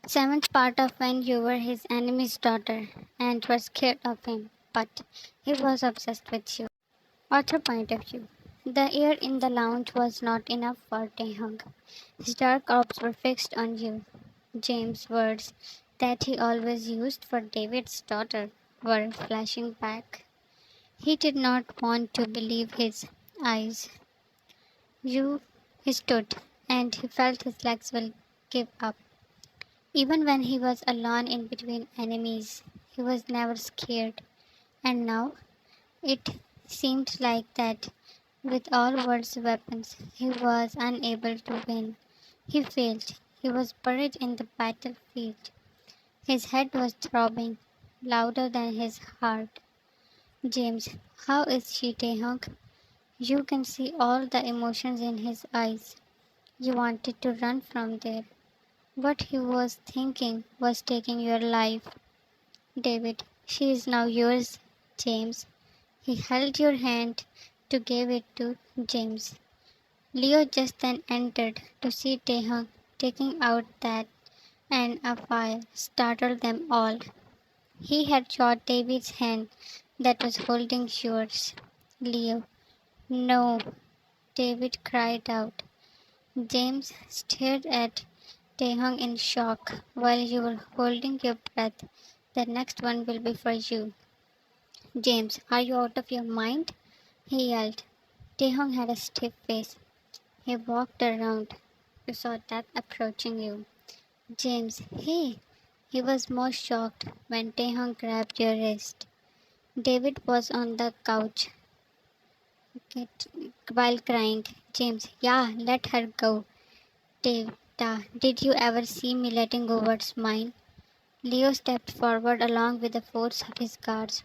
Seventh part of when you were his enemy's daughter and were scared of him, but he was obsessed with you. Author point of view. The air in the lounge was not enough for Taehyung. His dark orbs were fixed on you. James' words that he always used for David's daughter were flashing back. He did not want to believe his eyes. You he stood, and he felt his legs will give up. Even when he was alone in between enemies, he was never scared. And now it seemed like that with all world's weapons, he was unable to win. He failed. He was buried in the battlefield. His head was throbbing louder than his heart. James, how is she, Taehyung? You can see all the emotions in his eyes. You wanted to run from there. What he was thinking was taking your life. David, she is now yours, James. He held your hand to give it to James. Leo just then entered to see Taehyung taking out that, and a fire startled them all. He had shot David's hand that was holding yours. Leo, no, David cried out. James stared at Taehyung in shock. While you were holding your breath, the next one will be for you. James, are you out of your mind? He yelled. Taehyung had a stiff face. He walked around. You saw death approaching you. James, hey! He was most shocked when Taehyung grabbed your wrist. David was on the couch get, while crying. James, yeah, let her go. Did you ever see me letting go what's mine? Leo stepped forward along with the force of his guards.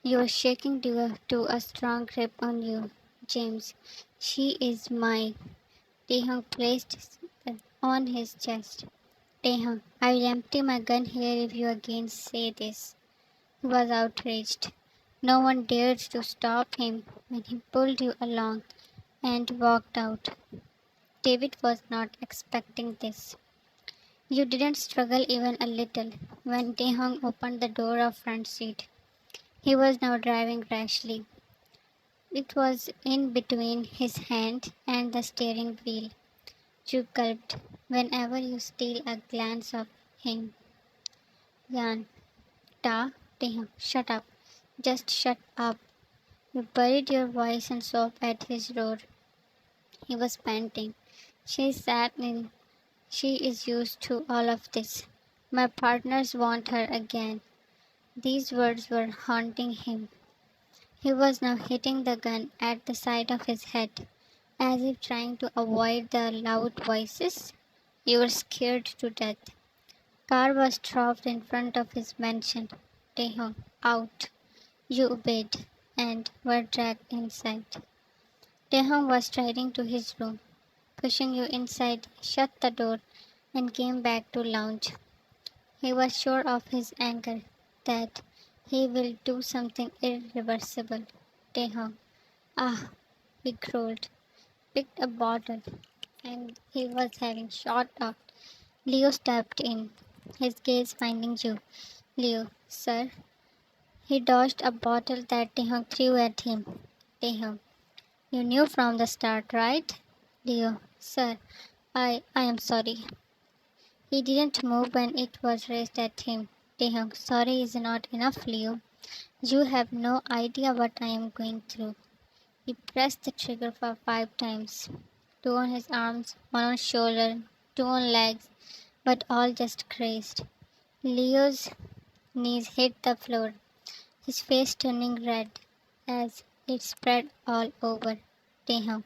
You are shaking to a strong grip on you. James, she is mine. Taehyung placed on his chest. Taehyung, I will empty my gun here if you again say this. He was outraged. No one dared to stop him when he pulled you along and walked out. David was not expecting this. You didn't struggle even a little when Taehyung opened the door of front seat. He was now driving rashly. It was in between his hand and the steering wheel. You gulped whenever you steal a glance of him. Yan, Taehyung, shut up. Just shut up. You buried your voice and sobbed at his roar. He was panting. She sat in. She is used to all of this. My partners want her again. These words were haunting him. He was now hitting the gun at the side of his head, as if trying to avoid the loud voices. You were scared to death. Car was stopped in front of his mansion. Taehyung, out. You obeyed, and were dragged inside. Taehyung was striding to his room, pushing you inside, shut the door, and came back to lounge. He was sure of his anger, that he will do something irreversible. Taehyung, ah, he growled, picked a bottle, and he was having shot out. Leo stepped in, his gaze finding you. Leo, sir. He dodged a bottle that Taehyung threw at him. Taehyung, you knew from the start, right? Leo, sir, I am sorry. He didn't move when it was raised at him. Taehyung, sorry is not enough, Leo. You have no idea what I am going through. He pressed the trigger for 5 times. 2 on his arms, 1 on shoulder, 2 on legs, but all just crazed. Leo's knees hit the floor, his face turning red as it spread all over. Taehyung,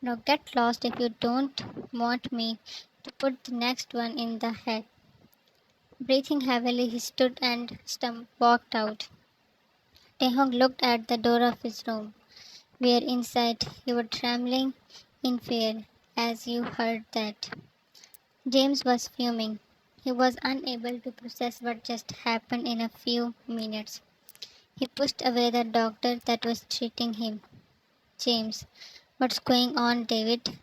now get lost if you don't want me to put the next one in the head. Breathing heavily, he stood and walked out. Taehyung looked at the door of his room, where inside you were trembling in fear as you heard that. James was fuming. He was unable to process what just happened in a few minutes. He pushed away the doctor that was treating him. James, what's going on, David?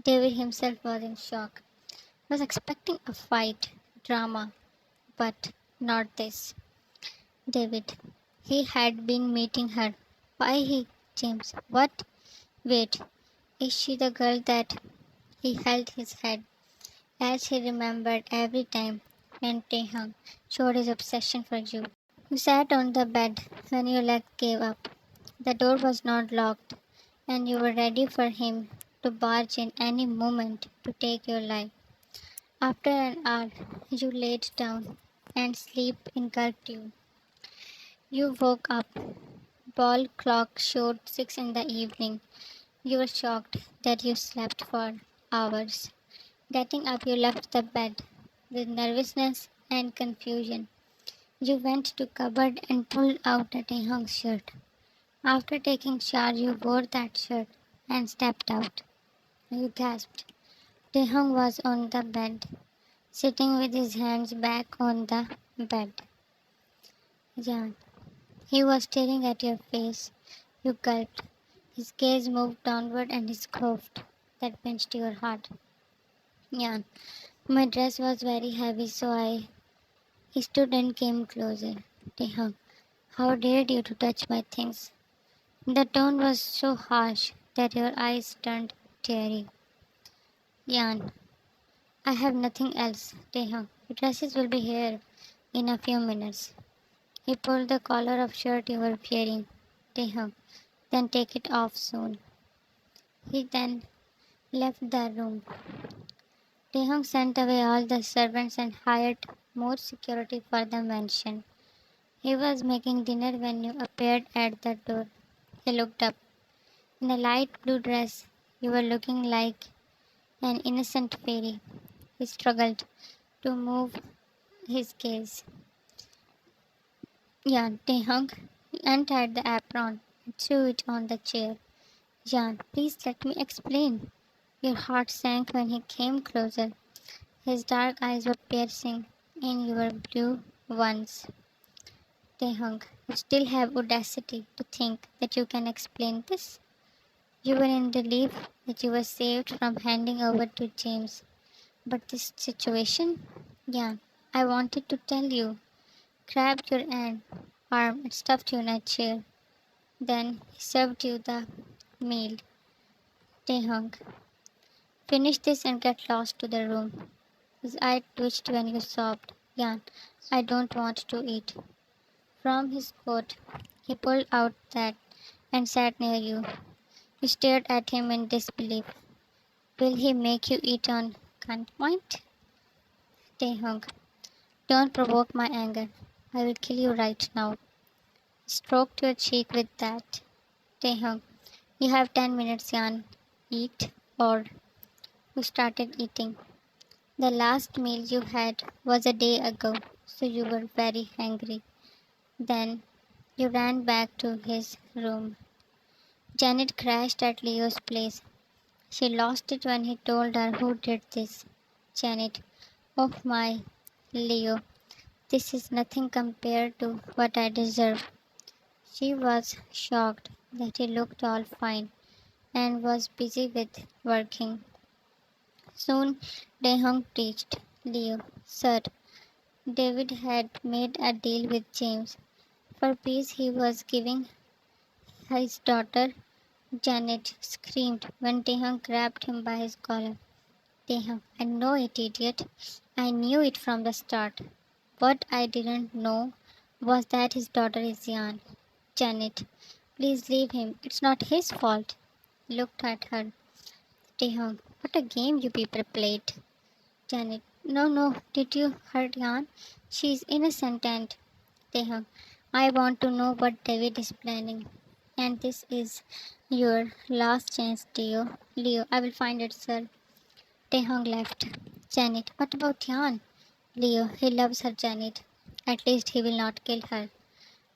David himself was in shock. He was expecting a fight, drama, but not this. David. He had been meeting her. Why he? James. What? Wait. Is she the girl that? He held his head as he remembered every time when Taehyung showed his obsession for you. You sat on the bed when your leg gave up. The door was not locked, and you were ready for him to barge in any moment to take your life. After an hour, you laid down, and sleep engulfed you. You woke up. Ball clock showed 6 in the evening. You were shocked that you slept for hours. Getting up, you left the bed with nervousness and confusion. You went to cupboard and pulled out a Taehyung shirt. After taking shower, you wore that shirt and stepped out. You gasped. Taehyung was on the bed, sitting with his hands back on the bed. Yeah, he was staring at your face. You gulped. His gaze moved downward and he coughed. That pinched your heart. Yeah, my dress was very heavy, so I stood and came closer. Taehyung, how dared you to touch my things? The tone was so harsh that your eyes turned teary. Yan, I have nothing else. Taehyung, your dresses will be here in a few minutes. He pulled the collar of shirt you were wearing. Taehyung, then take it off soon. He then left the room. Taehyung sent away all the servants and hired more security for the mansion. He was making dinner when you appeared at the door. He looked up. In a light blue dress, you were looking like an innocent fairy. He struggled to move his gaze. Jan, Taehyung, he untied the apron and threw it on the chair. Jan, please let me explain. Your heart sank when he came closer. His dark eyes were piercing in your blue ones. Taehyung, you still have audacity to think that you can explain this? You were in relief that you were saved from handing over to James. But this situation? Yeah, I wanted to tell you. Grabbed your arm and stuffed you in a chair. Then he served you the meal. Taehyung, finish this and get lost to the room. His eye twitched when you sobbed. Yan, I don't want to eat. From his coat, he pulled out that and sat near you. You stared at him in disbelief. Will he make you eat on gunpoint? Taehyung, don't provoke my anger. I will kill you right now. He stroked your cheek with that. Taehyung, you have 10 minutes, Yan. Eat or you started eating. The last meal you had was a day ago, so you were very hungry. Then you ran back to his room. Janet crashed at Leo's place. She lost it when he told her who did this. Janet, oh my, Leo, this is nothing compared to what I deserve. She was shocked that he looked all fine and was busy with working. Soon Taehyung reached Leo. Sir, David had made a deal with James. For peace he was giving his daughter. Janet screamed when Taehyung grabbed him by his collar. Taehyung, I know it, idiot. I knew it from the start. What I didn't know was that his daughter is Yan. Janet, please leave him. It's not his fault. He looked at her. Taehyung, what a game you people played. Janet, no, no, did you hurt Yan? She's innocent and Taehyung, I want to know what David is planning. And this is your last chance, Leo, I will find it, sir. Taehyung left. Janet, what about Yan? Leo, he loves her, Janet. At least he will not kill her.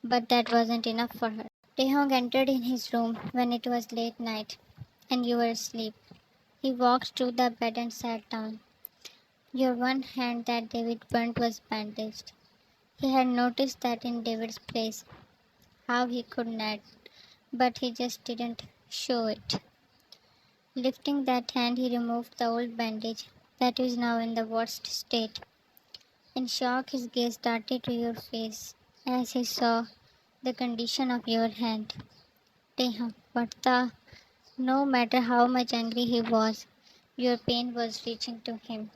But that wasn't enough for her. Taehyung entered in his room when it was late night and you were asleep. He walked to the bed and sat down. Your one hand that David burnt was bandaged. He had noticed that in David's place, how he could nod, but he just didn't show it. Lifting that hand, he removed the old bandage that was now in the worst state. In shock, his gaze darted to your face as he saw the condition of your hand. Taehyung, what the? No matter how much angry he was, your pain was reaching to him.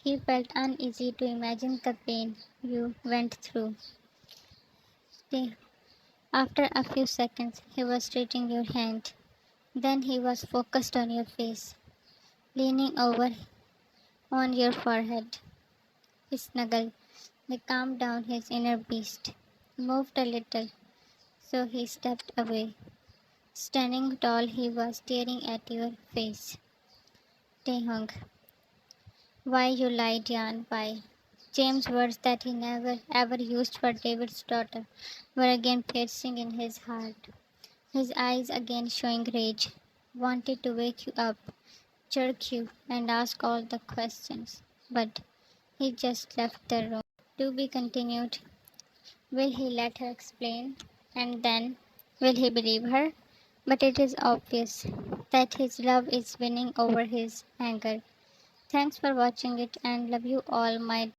He felt uneasy to imagine the pain you went through. Taehyung, after a few seconds, he was stretching your hand. Then he was focused on your face, leaning over on your forehead. He snuggled. He calmed down his inner beast, moved a little, so he stepped away. Standing tall, he was staring at your face. Taehyung, why you lied, Jan? Why? James' words that he never ever used for David's daughter were again piercing in his heart. His eyes again showing rage, wanted to wake you up, jerk you, and ask all the questions. But he just left the room. To be continued. Will he let her explain? And then, will he believe her? But it is obvious that his love is winning over his anger. Thanks for watching it and love you all, my